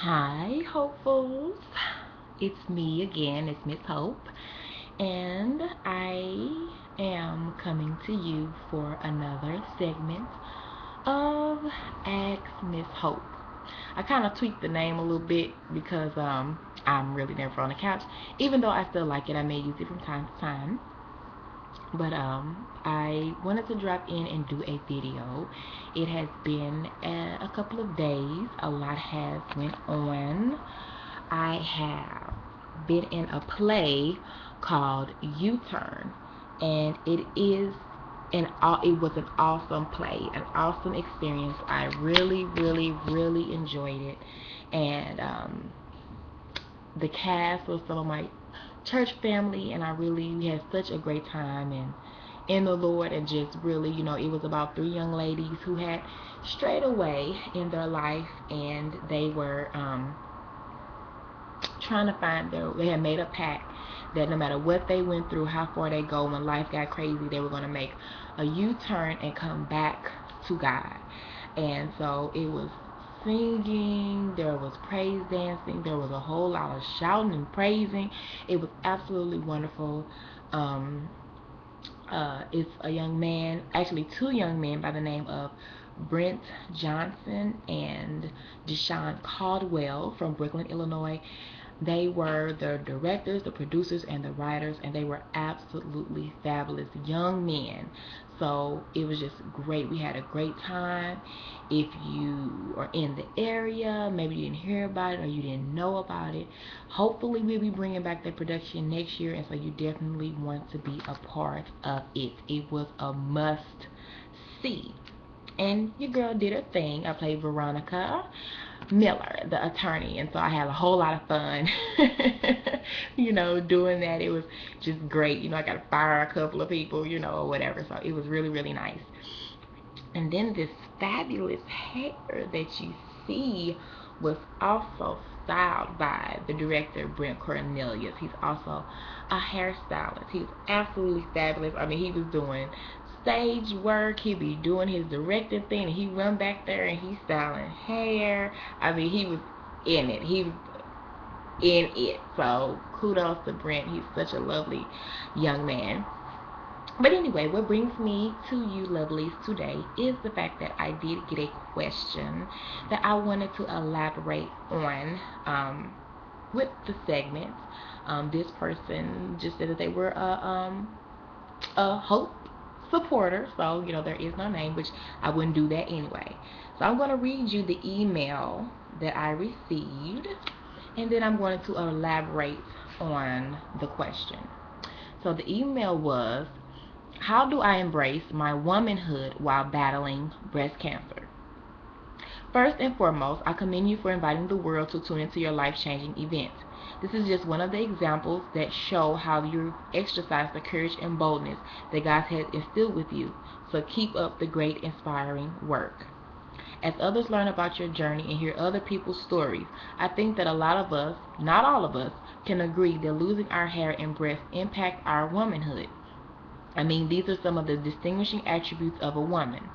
Hi, hopefuls. It's me again. It's Miss Hope, and I am coming to you for another segment of Ask Miss Hope. I kind of tweaked the name a little bit because I'm really never on the couch. Even though I still like it, I may use it from time to time. But I wanted to drop in and do a video. It has been a couple of days. A lot has went on. I have been in a play called U-Turn, and it was an awesome play, an awesome experience. I really, really, really enjoyed it, and the cast was some of my church family, and we had such a great time and in the Lord, and just really, it was about three young ladies who had strayed away in their life, and they were trying to they had made a pact that no matter what they went through, how far they go, when life got crazy, they were going to make a U-turn and come back to God. And so it was singing, there was praise dancing, there was a whole lot of shouting and praising. It was absolutely wonderful. um it's a young man, actually two young men by the name of Brent Johnson and Deshaun Caldwell from Brooklyn, Illinois. They were the directors, the producers, and the writers, and they were absolutely fabulous young men. So it was just great. We had a great time. If you are in the area, maybe you didn't hear about it or you didn't know about it, hopefully we'll be bringing back that production next year, and so you definitely want to be a part of it. It was a must see. And your girl did her thing. I played Veronica Miller, the attorney, and so I had a whole lot of fun, doing that. It was just great. I got to fire a couple of people, or whatever. So it was really, really nice. And then this fabulous hair that you see was also styled by the director, Brent Cornelius. He's also a hairstylist. He's absolutely fabulous. I mean, he was doing stage work. He'd be doing his directing thing, and he run back there and he's styling hair. I mean, he was in it. He was in it. So kudos to Brent. He's such a lovely young man. But anyway, what brings me to you lovelies today is the fact that I did get a question that I wanted to elaborate on with the segment. This person just said that they were a Hope supporter, so there is no name, which I wouldn't do that anyway. So I'm going to read you the email that I received, and then I'm going to elaborate on the question. So the email was, how do I embrace my womanhood while battling breast cancer? First and foremost, I commend you for inviting the world to tune into your life-changing event. This is just one of the examples that show how you exercise the courage and boldness that God has instilled with you. So keep up the great, inspiring work. As others learn about your journey and hear other people's stories, I think that a lot of us, not all of us, can agree that losing our hair and breasts impact our womanhood. I mean, these are some of the distinguishing attributes of a woman.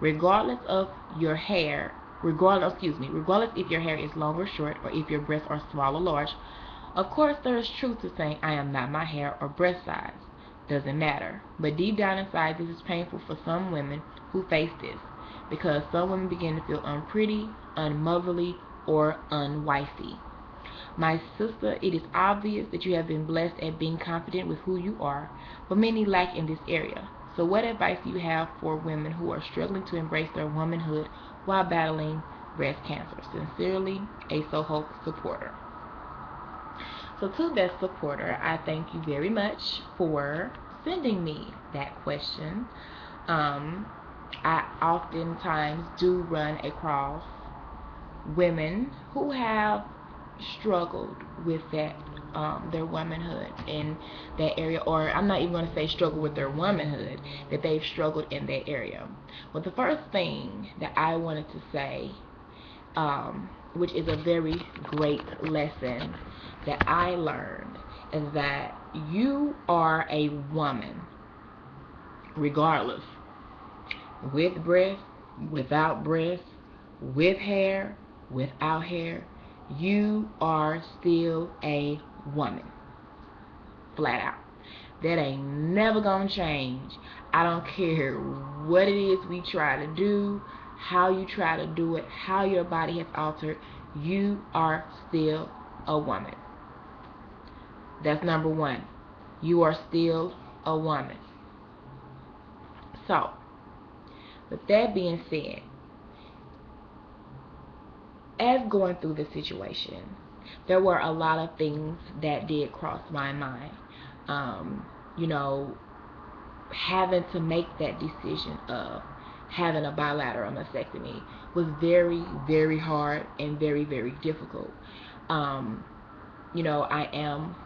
Regardless of your hair, regardless if your hair is long or short, or if your breasts are small or large, of course there is truth to saying I am not my hair or breast size. Doesn't matter. But deep down inside, this is painful for some women who face this, because some women begin to feel unpretty, unmotherly, or unwifey. My sister, it is obvious that you have been blessed at being confident with who you are, but many lack in this area. So what advice do you have for women who are struggling to embrace their womanhood while battling breast cancer? Sincerely, a Soho supporter. So to that supporter, I thank you very much for sending me that question. Um, I oftentimes do run across women who have struggled with that, their womanhood in that area, or I'm not even going to say struggle with their womanhood, that they've struggled in that area. Well, the first thing that I wanted to say, which is a very great lesson that I learned, is that you are a woman regardless, with breasts, without breasts, with hair, without hair. You are still a woman. Flat out. That ain't never gonna change. I don't care what it is we try to do, how you try to do it, how your body has altered. You are still a woman. That's number one. You are still a woman. So, with that being said, as going through the situation, there were a lot of things that did cross my mind. You know, having to make that decision of having a bilateral mastectomy was very, very hard and very, very difficult. You know, I am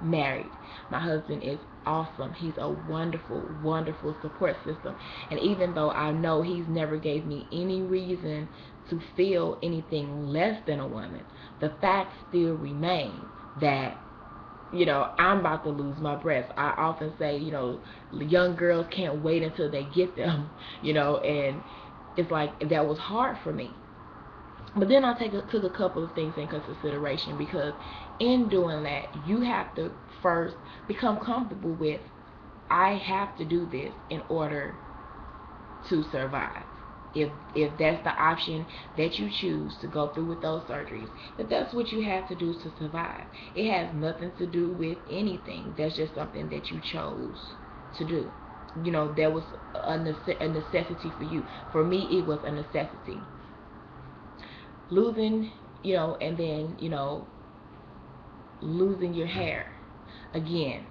married. My husband is awesome. He's a wonderful, wonderful support system. And even though I know he's never gave me any reason to feel anything less than a woman, the fact still remains that, you know, I'm about to lose my breath. I often say, you know, young girls can't wait until they get them, you know, and it's like that was hard for me. But then I took a couple of things into consideration, because in doing that, you have to first become comfortable with, I have to do this in order to survive. If that's the option that you choose, to go through with those surgeries, that's what you have to do to survive. It has nothing to do with anything. That's just something that you chose to do. You know, that was a necessity for you. For me, it was a necessity. Losing, you know, and then, you know, losing your hair again,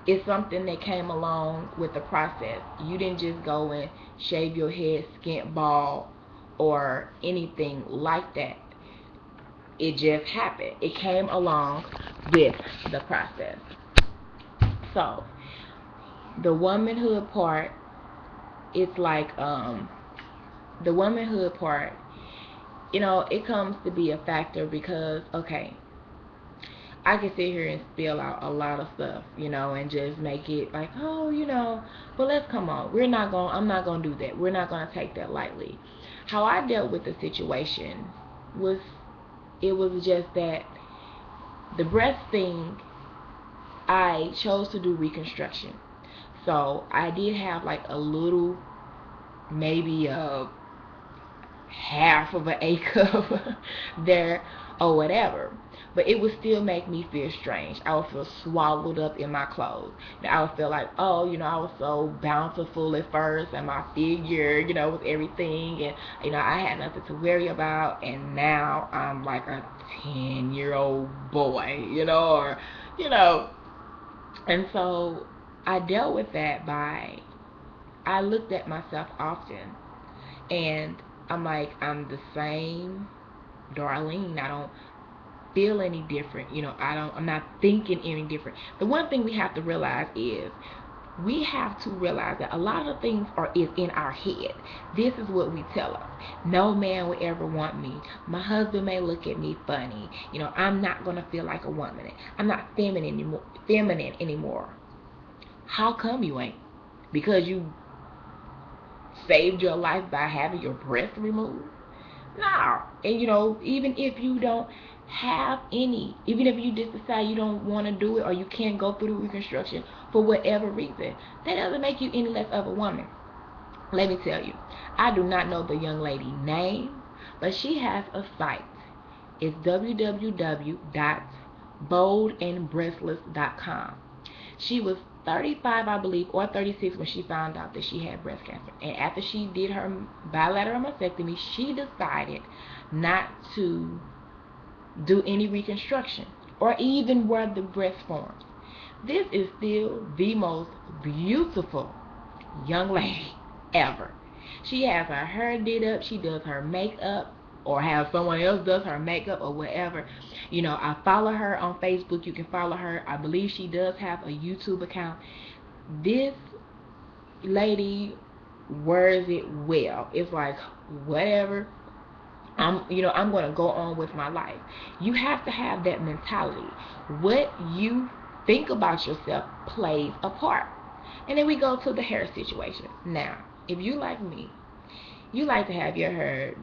it's something that came along with the process. You didn't just go and shave your head skint bald or anything like that. It just happened. It came along with the process. So the womanhood part, it's like the womanhood part, you know, it comes to be a factor because, okay, I can sit here and spill out a lot of stuff, you know, and just make it like, oh, you know, but let's come on. I'm not going to do that. We're not going to take that lightly. How I dealt with the situation was, it was just that the breast thing, I chose to do reconstruction. So I did have like a little, maybe a half of an acre there or whatever, but it would still make me feel strange. I would feel swallowed up in my clothes. I would feel like, oh, you know, I was so bountiful at first, and my figure, you know, was everything, and, you know, I had nothing to worry about, and now I'm like a 10-year-old boy, you know, or, you know. And so I dealt with that by, I looked at myself often, and I'm like, I'm the same Darlene. I don't feel any different. You know, I'm not thinking any different. The one thing we have to realize is, we have to realize that a lot of things is in our head. This is what we tell us. No man will ever want me. My husband may look at me funny. You know, I'm not gonna feel like a woman. I'm not feminine anymore. How come you ain't? Because you saved your life by having your breast removed? No. And you know, even if you don't have any, even if you just decide you don't want to do it, or you can't go through the reconstruction for whatever reason, that doesn't make you any less of a woman. Let me tell you, I do not know the young lady's name, but she has a site. It's www.boldandbreastless.com. She was 35, I believe, or 36 when she found out that she had breast cancer. And after she did her bilateral mastectomy, she decided not to do any reconstruction or even wear the breast forms. This is still the most beautiful young lady ever. She has her hair did up. She does her makeup, or have someone else does her makeup, or whatever. You know, I follow her on Facebook. You can follow her. I believe she does have a YouTube account. This lady wears it well. It's like, whatever, I'm going to go on with my life. You have to have that mentality. What you think about yourself plays a part. And then we go to the hair situation. Now, if you like me, you like to have your hair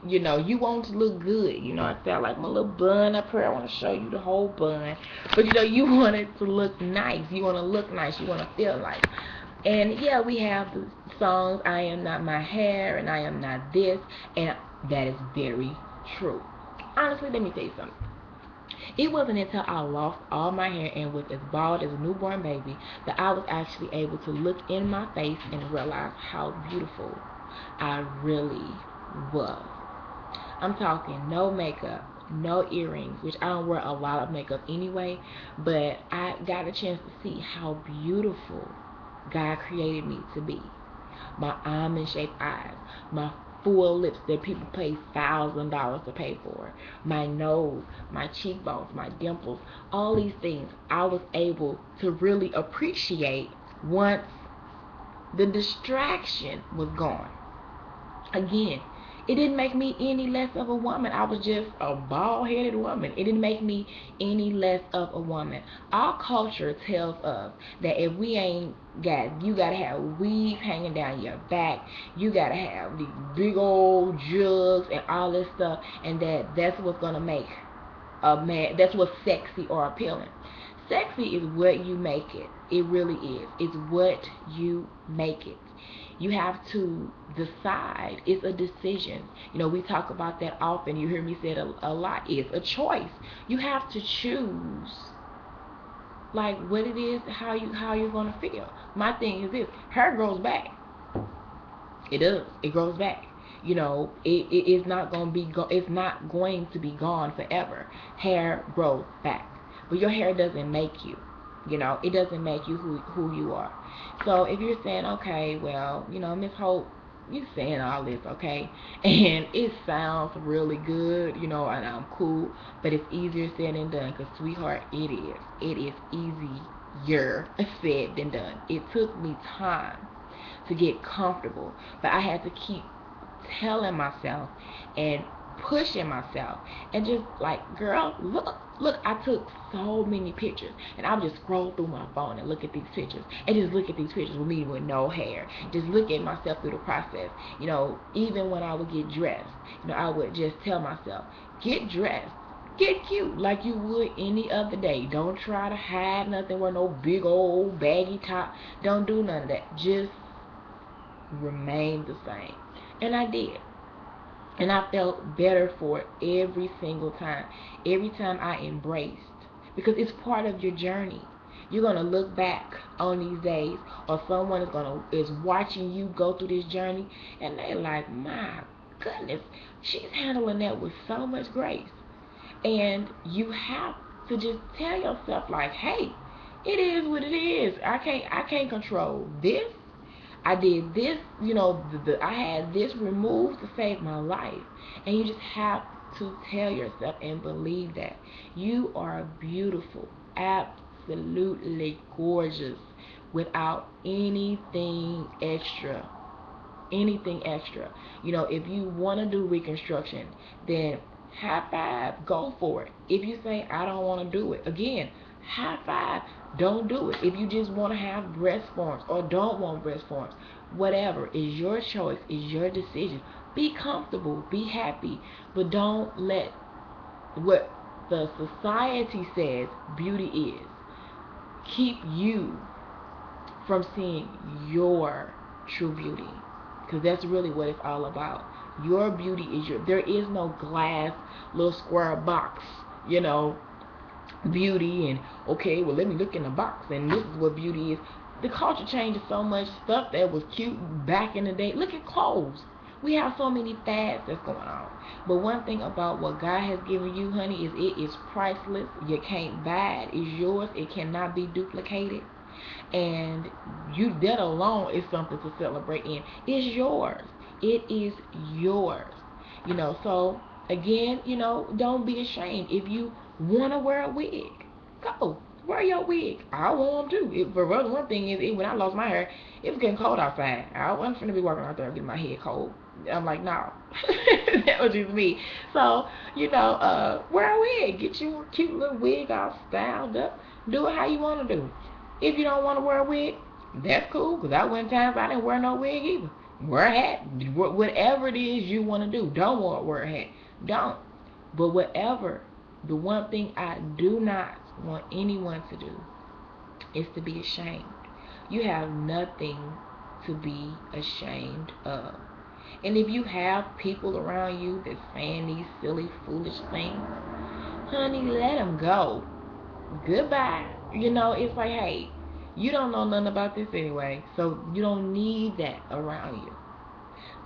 You know, you want to look good. You know, I felt like my little bun up here. I want to show you the whole bun. But, you know, you want it to look nice. You want to look nice. You want to feel nice. And, yeah, we have the songs, I am not my hair, and I am not this. And that is very true. Honestly, let me tell you something. It wasn't until I lost all my hair and was as bald as a newborn baby that I was actually able to look in my face and realize how beautiful I really was. I'm talking no makeup, no earrings, which I don't wear a lot of makeup anyway, but I got a chance to see how beautiful God created me to be. My almond-shaped eyes, my full lips that people pay $1,000 to pay for, my nose, my cheekbones, my dimples, all these things I was able to really appreciate once the distraction was gone. Again, it didn't make me any less of a woman. I was just a bald-headed woman. It didn't make me any less of a woman. Our culture tells us that if we ain't got, you gotta have weave hanging down your back, you gotta have these big old jugs and all this stuff, and that's what's gonna make a man, that's what's sexy or appealing. Sexy is what you make it. It really is. It's what you make it. You have to decide. It's a decision. You know, we talk about that often. You hear me say it a lot. It's a choice. You have to choose, like, what it is, how you're gonna feel. My thing is this: hair grows back. It does. It grows back. You know, it is not gonna be it's not going to be gone forever. Hair grows back, but your hair doesn't make you. You know, it doesn't make you who you are. So if you're saying, okay, well, you know, Miss Hope, you saying all this, okay, and it sounds really good, you know, and I'm cool, but it's easier said than done, because, sweetheart, it is. It is easier said than done. It took me time to get comfortable, but I had to keep telling myself and pushing myself and just like, girl, look, I took so many pictures, and I would just scroll through my phone and look at these pictures, and just look at these pictures with me with no hair, just look at myself through the process. You know, even when I would get dressed, you know, I would just tell myself, get dressed, get cute like you would any other day. Don't try to hide nothing, wear no big old baggy top, don't do none of that, just remain the same. And I did. And I felt better for it every single time. Every time I embraced. Because it's part of your journey. You're gonna look back on these days, or someone is watching you go through this journey, and they're like, my goodness, she's handling that with so much grace. And you have to just tell yourself, like, hey, it is what it is. I can't control this. I did this, you know, I had this removed to save my life. And you just have to tell yourself and believe that you are beautiful, absolutely gorgeous, without anything extra. Anything extra. You know, if you want to do reconstruction, then high five, go for it. If you say, I don't want to do it, again, high five, don't do it. If you just want to have breast forms or don't want breast forms, whatever is your choice, is your decision. Be comfortable, be happy, but don't let what the society says beauty is keep you from seeing your true beauty, because that's really what it's all about. Your beauty is there is no glass little square box, you know, beauty. And okay, well, let me look in the box and this is what beauty is. The culture changes so much. Stuff that was cute back in the day, look at clothes, we have so many fads that's going on. But one thing about what God has given you, honey, is it is priceless. You can't buy it. It's yours. It cannot be duplicated. And you, that alone is something to celebrate in. It's yours. It is yours. You know, so again, you know, don't be ashamed. If you want to wear a wig, go wear your wig. I want to. For one thing is, when I lost my hair, it was getting cold outside. I wasn't going to be walking out there getting my head cold. I'm like, no. That was just me. So, you know, wear a wig. Get you a cute little wig all styled up. Do it how you want to do. If you don't want to wear a wig, that's cool, because I went times I didn't wear no wig either. Wear a hat. Whatever it is you want to do. Don't want to wear a hat. Don't. But whatever, the one thing I do not want anyone to do is to be ashamed. You have nothing to be ashamed of. And if you have people around you that's saying these silly, foolish things, honey, let them go. Goodbye. It's like, hey, you don't know nothing about this anyway, so you don't need that around you.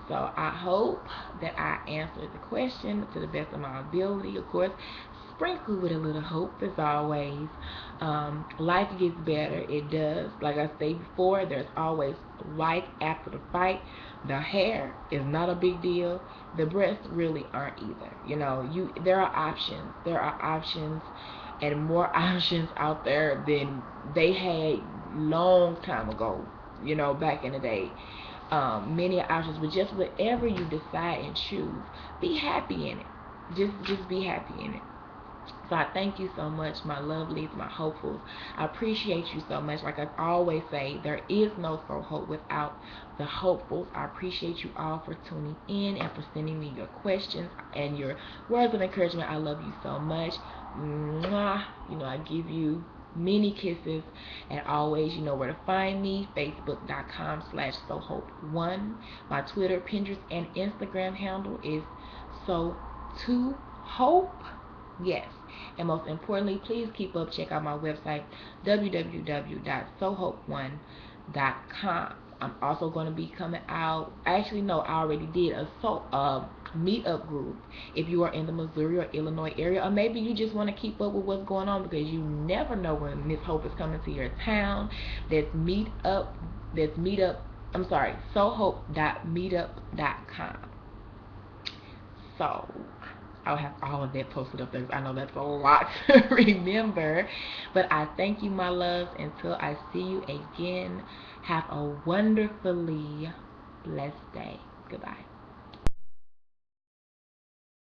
So I hope that I answered the question to the best of my ability. Of course, sprinkle with a little hope as always. Life gets better. It does. Like I said before, there's always life after the fight. The hair is not a big deal. The breasts really aren't either. There are options. There are options, and more options out there than they had long time ago. Back in the day, many options. But just whatever you decide and choose, be happy in it. Just be happy in it. So I thank you so much, my lovelies, my hopefuls. I appreciate you so much. Like I always say, there is no so hope without the hopefuls. I appreciate you all for tuning in and for sending me your questions and your words of encouragement. I love you so much. Mwah. I give you many kisses, and always you know where to find me. Facebook.com/SoHope1. My Twitter, Pinterest, and Instagram handle is So2Hope. Yes. And most importantly, please keep up. Check out my website, www.sohope1.com. I'm also going to be coming out. Actually, no, I already did a meetup group. If you are in the Missouri or Illinois area, or maybe you just want to keep up with what's going on because you never know when Miss Hope is coming to your town. That's meetup. I'm sorry, sohope.meetup.com. So I'll have all of that posted up there. I know that's a lot to remember. But I thank you, my loves. Until I see you again, have a wonderfully blessed day. Goodbye.